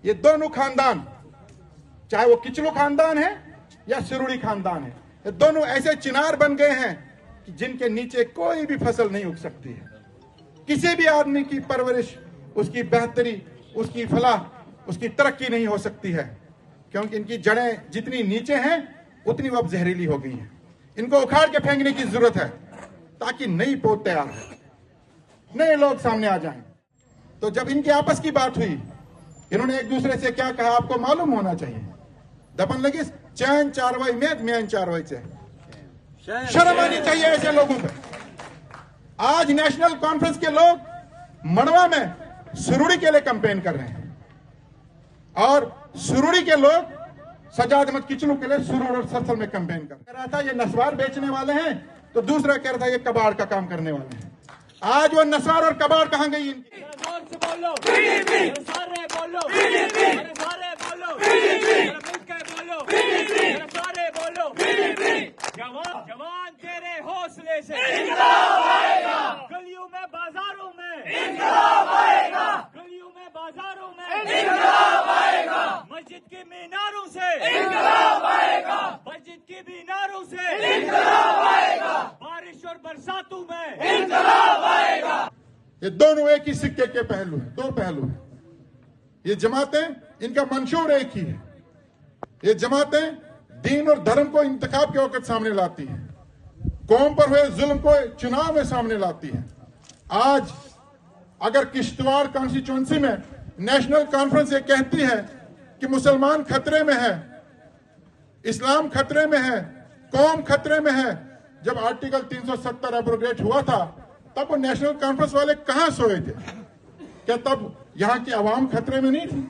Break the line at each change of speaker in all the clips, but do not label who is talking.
ये दोनों खानदान, चाहे वो किचलू खानदान है या सिरुड़ी खानदान है, ये दोनों ऐसे चिनार बन गए हैं कि जिनके नीचे कोई भी फसल नहीं उग सकती है। किसी भी आदमी की परवरिश, उसकी बेहतरी, उसकी फलाह, उसकी तरक्की नहीं हो सकती है, क्योंकि इनकी जड़ें जितनी नीचे हैं उतनी वो अब जहरीली हो गई हैं। इनको उखाड़ के फेंकने की जरूरत है ताकि नई पौध तैयार हो, नए लोग सामने आ जाएं। तो जब इनकी आपस की बात हुई, इन्होंने एक दूसरे से क्या कहा आपको मालूम होना चाहिए। दपन लगी चैन चारवाई में मैन चारवाई से शर्म आनी चाहिए ऐसे लोगों पे। आज नेशनल कॉन्फ्रेंस के लोग मड़वा में सुरुड़ी के लिए कैंपेन कर रहे हैं और सुरुड़ी के लोग सजाद अहमद किचलू के लिए सुरुड़ और सरसल में कैंपेन कर रहा था। ये नस्वार बेचने वाले हैं तो दूसरा कह रहा था ये कबाड़ का काम करने वाले हैं। आज वो नस्वार और कबाड़ कहां गई इनकी?
बोलो बीजेपी, सारे बोलो बीजेपी, सारे बोलो बीजेपी, मिलकर बोलो बीजेपी, सारे बोलो बीजेपी। जवान तेरे हौसले से इंकलाब आएगा, गलियों में बाजारों में इंकलाब आएगा, गलियों में बाजारों में इंकलाब आएगा, मस्जिद के मीनारों से इंकलाब आएगा, मस्जिद के मीनारों से इंकलाब आएगा, बारिश और बरसातों में इंकलाब आएगा।
ये दोनों एक ही सिक्के के पहलू हैं, दो पहलू हैं। ये जमातें, इनका मंशूर एक ही है। ये जमातें दीन और धर्म को इंतखाब के वक्त सामने लाती है, कौम पर हुए जुल्म को चुनाव में सामने लाती है। आज अगर किश्तवाड़ कॉन्स्टिट्यूंसी में नेशनल कॉन्फ्रेंस ये कहती है कि मुसलमान खतरे में है, इस्लाम खतरे में है, कौम खतरे में है, जब आर्टिकल 370 एब्रोगेट हुआ था तब वो नेशनल कॉन्फ्रेंस वाले कहां सोए थे? क्या तब यहां की आवाम खतरे में नहीं थी?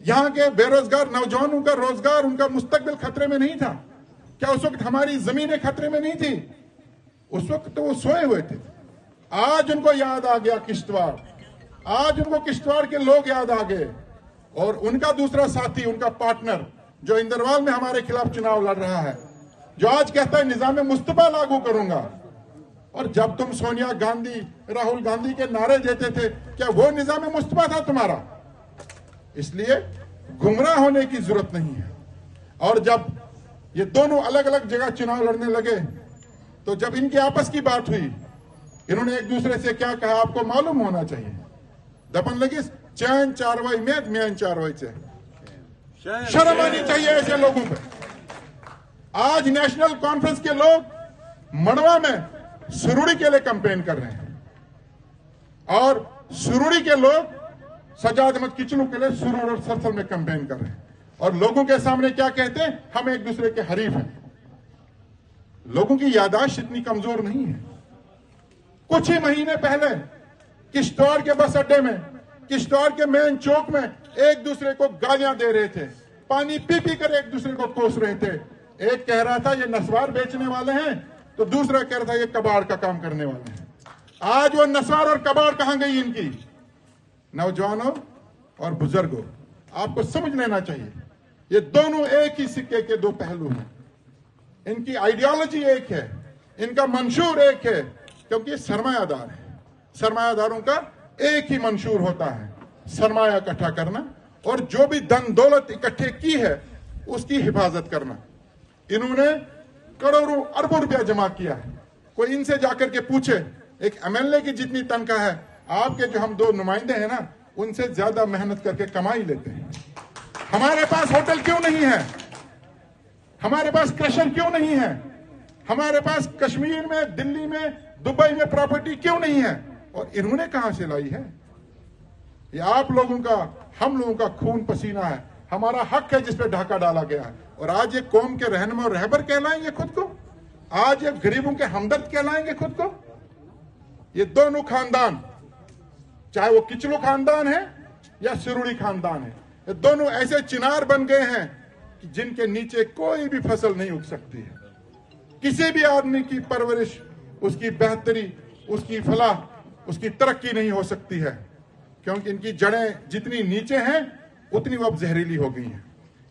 यहां के बेरोजगार नौजवानों का रोजगार, उनका मुस्तकबिल खतरे में नहीं था? क्या उस वक्त हमारी जमीनें खतरे में नहीं थी? उस वक्त तो वो सोए हुए थे। आज उनको याद आ गया किश्तवाड़, आज उनको किश्तवाड़ के लोग याद आ गए और उनका दूसरा साथी, उनका पार्टनर जो इंदरवाल में हमारे खिलाफ चुनाव लड़ रहा है, जो आज कहता है निजाम मुस्तफा लागू करूंगा। और जब तुम सोनिया गांधी, राहुल गांधी के नारे देते थे, क्या वो निजाम मुस्तफा था तुम्हारा? इसलिए गुमराह होने की जरूरत नहीं है। और जब ये दोनों अलग अलग जगह चुनाव लड़ने लगे तो जब इनकी आपस की बात हुई, इन्होंने एक दूसरे से क्या कहा आपको मालूम होना चाहिए। दपन लगी चैन चारवाई में मैन चारवाई से शर्म आनी चाहिए ऐसे लोगों पे। आज नेशनल कॉन्फ्रेंस के लोग मड़वा में सुरुड़ी के लिए कैंपेन कर रहे हैं और सुरुड़ी के लोग सजाद अहमद किचलू के लिए सुरुड़ और सरसल में कैंपेन कर रहे हैं और लोगों के सामने क्या कहते हैं, हम एक दूसरे के हरीफ हैं। लोगों की याददाश्त इतनी कमजोर नहीं है। कुछ ही महीने पहले किश्तवाड़ के बस अड्डे में, किश्तवाड़ के मेन चौक में एक दूसरे को गालियां दे रहे थे, पानी पी पी कर एक दूसरे को कोस रहे थे। एक कह रहा था ये नस्वार बेचने वाले हैं तो दूसरा कह रहा था ये कबाड़ का काम करने वाले हैं। आज वो नस्वार और कबाड़ कहां गई इनकी? नौजवानों और बुजुर्गों, आपको समझ लेना चाहिए ये दोनों एक ही सिक्के के दो पहलू हैं। इनकी आइडियोलॉजी एक है, इनका मंशूर एक है, क्योंकि ये सरमायादार है। सरमायादारों का एक ही मंशूर होता है, सरमाया इकट्ठा करना और जो भी धन दौलत इकट्ठे की है उसकी हिफाजत करना। इन्होंने करोड़ों अरबों रुपया जमा किया है। कोई इनसे जाकर के पूछे, एक एमएलए की जितनी तनख्वाह है, आपके जो हम दो नुमाइंदे हैं ना, उनसे ज्यादा मेहनत करके कमाई लेते हैं। हमारे पास होटल क्यों नहीं है? हमारे पास क्रशर क्यों नहीं है? हमारे पास कश्मीर में, दिल्ली में, दुबई में प्रॉपर्टी क्यों नहीं है? और इन्होंने कहां से लाई है? ये आप लोगों का, हम लोगों का खून पसीना है, हमारा हक है जिस पे ढाका डाला गया है। और आज ये कौम के रहनुमा और रहबर कहलाएंगे खुद को, आज ये गरीबों के हमदर्द कहलाएंगे खुद को। ये दोनों खानदान, चाहे वो किचलू खानदान है या सिरुड़ी खानदान है, ये दोनों ऐसे चिनार बन गए हैं कि जिनके नीचे कोई भी फसल नहीं उग सकती है। किसी भी आदमी की परवरिश, उसकी बेहतरी, उसकी फलाह, उसकी तरक्की नहीं हो सकती है, क्योंकि इनकी जड़ें जितनी नीचे हैं उतनी वो अब जहरीली हो गई हैं।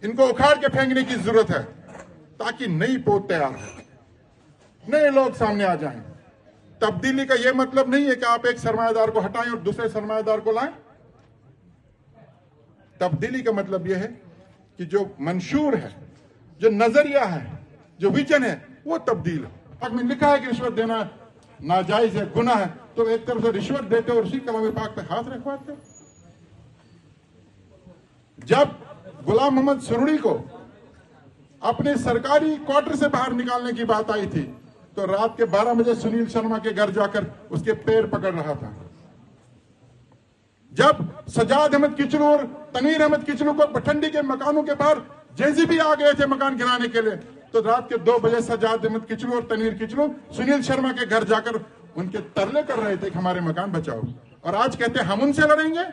इनको उखाड़ के फेंकने की जरूरत है ताकि नई पौध तैयार हो, नए लोग सामने आ जाएं। तब्दीली का यह मतलब नहीं है कि आप एक सरमायादार को हटाएं और दूसरे सरमायादार को लाएं। तब्दीली का मतलब यह है कि जो मंशूर है, जो नजरिया है, जो विजन है, वो तब्दील है। पाक में लिखा है कि रिश्वत देना नाजायज है, गुनाह है, तो एक तरफ से रिश्वत देते और उसी कलाम पाक पे हाथ रखवाते। जब गुलाम मोहम्मद सुरूरी को अपने सरकारी क्वार्टर से बाहर निकालने की बात आई थी, तो रात के 12 बजे सुनील शर्मा के घर जाकर उसके पैर पकड़ रहा था। जब सजाद अहमद किचलू और तनवीर अहमद किचलू को भटंडी के मकानों के बाहर जेसीबी आ गए थे मकान गिराने के लिए, तो रात के 2 बजे सजाद अहमद किचलू और तनवीर किचलू सुनील शर्मा के घर जाकर उनके तरले कर रहे थे कि हमारे मकान बचाओ। और आज कहते हैं हम उनसे लड़ेंगे,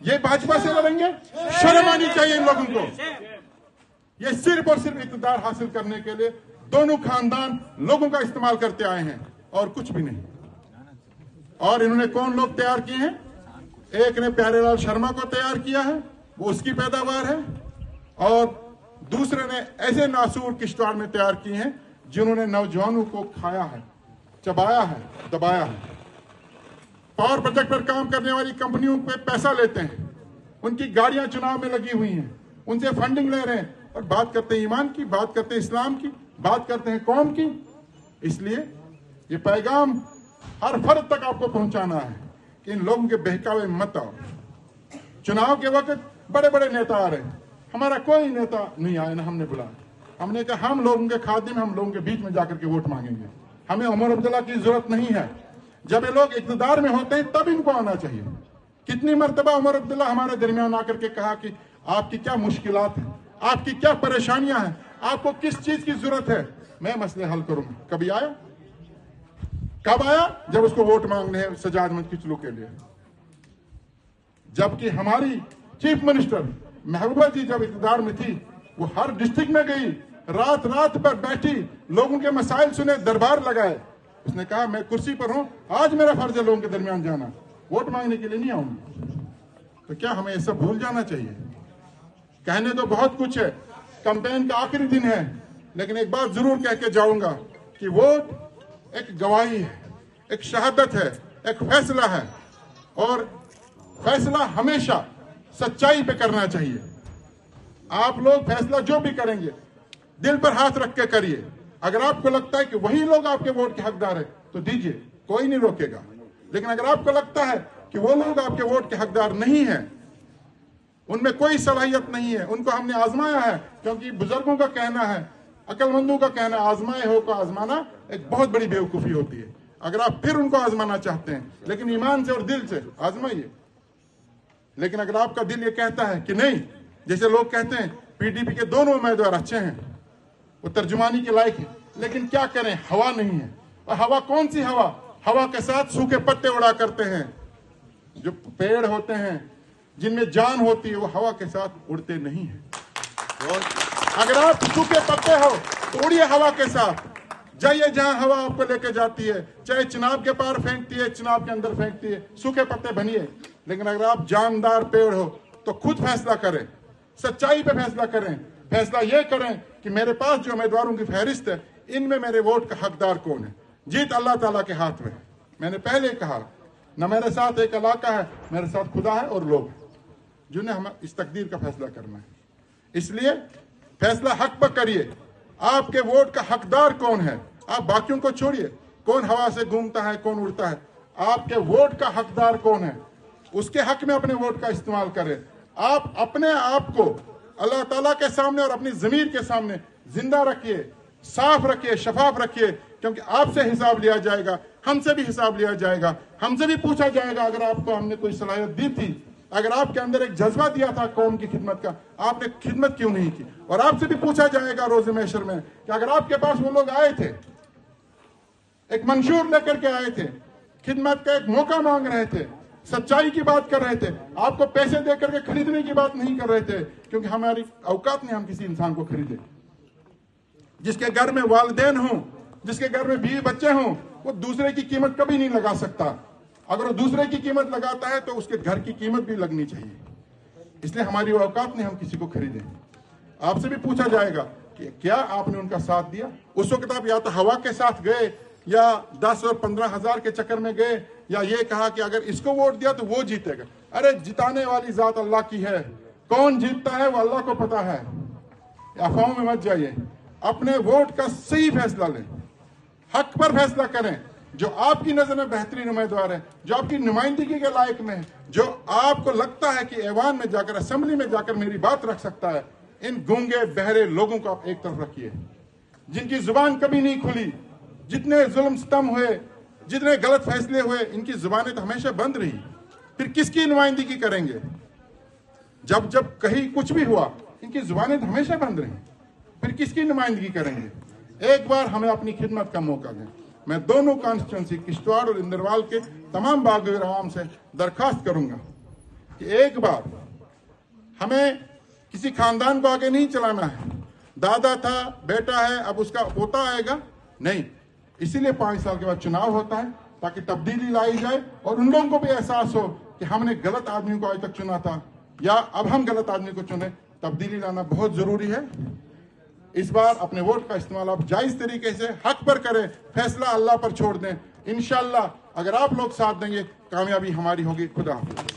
ये भाजपा से लड़ेंगे। शर्म आनी चाहिए इन लोगों को। ये सिर्फ और सिर्फ इक़्तिदार हासिल करने के लिए दोनों खानदान लोगों का इस्तेमाल करते आए हैं और कुछ भी नहीं। और इन्होंने कौन लोग तैयार किए हैं? एक ने प्यारेलाल शर्मा को तैयार किया है, वो उसकी पैदावार है, और दूसरे ने ऐसे नासूर किश्तवाड़ में तैयार किए हैं जिन्होंने नौजवानों को खाया है, चबाया है, दबाया है। पावर प्रोजेक्ट पर काम करने वाली कंपनियों पे पैसा लेते हैं, उनकी गाड़ियां चुनाव में लगी हुई हैं, उनसे फंडिंग ले रहे हैं, और बात करते हैं ईमान की, बात करते हैं इस्लाम की, बात करते हैं कौम की। इसलिए ये पैगाम हर फर्द तक आपको पहुंचाना है कि इन लोगों के बहकावे मत आओ। चुनाव के वक्त बड़े बड़े नेता आ रहे हैं, हमारा कोई नेता नहीं आया, ना हमने बुलाया। हमने कहा हम लोगों के खादिम, हम लोगों के बीच में जाकर के वोट मांगेंगे। हमें उमर अब्दुल्ला की जरूरत नहीं है। जब ये लोग इक़्तिदार में होते हैं तब इनको आना चाहिए। कितनी मर्तबा उमर अब्दुल्ला हमारे दरमियान आकर के कहा कि आपकी क्या मुश्किलात हैं, आपकी क्या परेशानियां हैं, आपको किस चीज की जरूरत है, मैं मसले हल करूंगा। कभी आया? कब आया? जब उसको वोट मांगने हैं सजाद अहमद किचलू के लिए। जबकि हमारी चीफ मिनिस्टर महबूबा जी जब इक़्तिदार में थी, वो हर डिस्ट्रिक्ट में गई, रात रात पर बैठी, लोगों के मसाइल सुने, दरबार लगाए। उसने कहा मैं कुर्सी पर हूं, आज मेरा फर्ज है लोगों के दरमियान जाना, वोट मांगने के लिए नहीं आऊंगा। तो क्या हमें ये सब भूल जाना चाहिए? कहने तो बहुत कुछ है, कैंपेन का आखिरी दिन है, लेकिन एक बात जरूर कह के जाऊंगा कि वोट एक गवाही है, एक शहादत है, एक फैसला है, और फैसला हमेशा सच्चाई पे करना चाहिए। आप लोग फैसला जो भी करेंगे दिल पर हाथ रख के करिए। अगर आपको लगता है कि वही लोग आपके वोट के हकदार है तो दीजिए, कोई नहीं रोकेगा। लेकिन अगर आपको लगता है कि वो लोग आपके वोट के हकदार नहीं है, उनमें कोई सलाहियत नहीं है, उनको हमने आजमाया है, क्योंकि बुजुर्गों का कहना है, अक्लमंदों का कहना है, आजमाए हो को आजमाना एक बहुत बड़ी बेवकूफी होती है। अगर आप फिर उनको आजमाना चाहते हैं, लेकिन ईमान से और दिल से आजमाइए। लेकिन अगर आपका दिल ये कहता है कि नहीं, जैसे लोग कहते हैं पीडीपी के दोनों उम्मीदवार अच्छे हैं, वो तर्जुमानी के लायक है, लेकिन क्या करें, हवा नहीं है। और हवा कौन सी हवा? हवा के साथ सूखे पत्ते उड़ा करते हैं। जो पेड़ होते हैं जिनमें जान होती है, वो हवा के साथ उड़ते नहीं है। अगर आप सूखे पत्ते हो तो उड़िए हवा के साथ, जाइए जहां हवा आपको लेके जाती है, चाहे चिनाब के पार फेंकती है, चिनाब के अंदर फेंकती है, सूखे पत्ते बनिए। लेकिन अगर आप जानदार पेड़ हो तो खुद फैसला करें, सच्चाई पे फैसला करें। फैसला ये करें कि मेरे पास जो उम्मीदवारों की फहरिस्त है, इनमें मेरे वोट का हकदार कौन है। जीत अल्लाह ताला के हाथ में। मैंने पहले कहा, न मेरे साथ एक इलाका है, मेरे साथ खुदा है और लोग जिन्हें हम इस तकदीर का फैसला करना है। इसलिए फैसला हक पर करिए। आपके वोट का हकदार कौन है? आप बाकियों को छोड़िए, कौन हवा से घूमता है, कौन उड़ता है। आपके वोट का हकदार कौन है, उसके हक में अपने वोट का इस्तेमाल करें। आप अपने आप को अल्लाह ताला के सामने और अपनी जमीर के सामने जिंदा रखिए, साफ रखिए, शफाफ रखिए, क्योंकि आपसे हिसाब लिया जाएगा, हमसे भी हिसाब लिया जाएगा, हमसे भी पूछा जाएगा। अगर आपको हमने कोई सलाहियत दी थी, अगर आपके अंदर एक जज्बा दिया था कौम की खिदमत का, आपने खिदमत क्यों नहीं की? और आपसे भी पूछा जाएगा रोज़े महशर में कि अगर आपके पास वो लोग आए थे, एक मंशूर लेकर के आए थे, खिदमत का एक मौका मांग रहे थे, सच्चाई की बात कर रहे थे, आपको पैसे दे करके खरीदने की बात नहीं कर रहे थे, क्योंकि हमारी औकात नहीं हम किसी इंसान को खरीदे। जिसके घर में वालिदैन हों, जिसके घर में बीवी बच्चे हों, वो दूसरे की कीमत कभी नहीं लगा सकता। अगर वो दूसरे की कीमत लगाता है तो उसके घर की कीमत भी लगनी चाहिए। इसलिए हमारी औकात नहीं हम किसी को खरीदें। आपसे भी पूछा जाएगा कि क्या आपने उनका साथ दिया? उस वक्त आप या तो हवा के साथ गए, या 10 और 15 हजार के चक्कर में गए, या ये कहा कि अगर इसको वोट दिया तो वो जीतेगा। अरे जिताने वाली जात अल्लाह की है, कौन जीतता है वो अल्लाह को पता है। अफवाहों में मत जाइए, अपने वोट का सही फैसला लें, हक पर फैसला करें। जो आपकी नजर में बेहतरीन उम्मीदवार है, जो आपकी नुमाइंदगी के लायक में है, जो आपको लगता है कि ऐवान में जाकर, असेंबली में जाकर मेरी बात रख सकता है, इन गूंगे बहरे लोगों को आप एक तरफ रखिए, जिनकी जुबान कभी नहीं खुली, जितने जुल्म सितम हुए, जितने गलत फैसले हुए, इनकी जुबानें तो हमेशा बंद रही। फिर किसकी नुमाइंदगी करेंगे? जब जब कहीं कुछ भी हुआ, इनकी जुबानें तो हमेशा बंद रही, फिर किसकी नुमाइंदगी करेंगे? एक बार हमें अपनी खिदमत का मौका दें। मैं दोनों कॉन्स्टिट्यूंसी किश्तवाड़ और इंदरवाल के तमाम बागीर आवाम से दरखास्त करूंगा कि एक बार हमें किसी खानदान को आगे नहीं चलाना है। दादा था, बेटा है, अब उसका पोता आएगा, नहीं। इसीलिए 5 साल के बाद चुनाव होता है, ताकि तब्दीली लाई जाए और उन लोगों को भी एहसास हो कि हमने गलत आदमी को आज तक चुना था, या अब हम गलत आदमी को चुने। तब्दीली लाना बहुत जरूरी है। इस बार अपने वोट का इस्तेमाल आप जायज तरीके से हक पर करें, फैसला अल्लाह पर छोड़ दें। इंशाअल्लाह अगर आप लोग साथ देंगे, कामयाबी हमारी होगी। खुदा हाफिज़।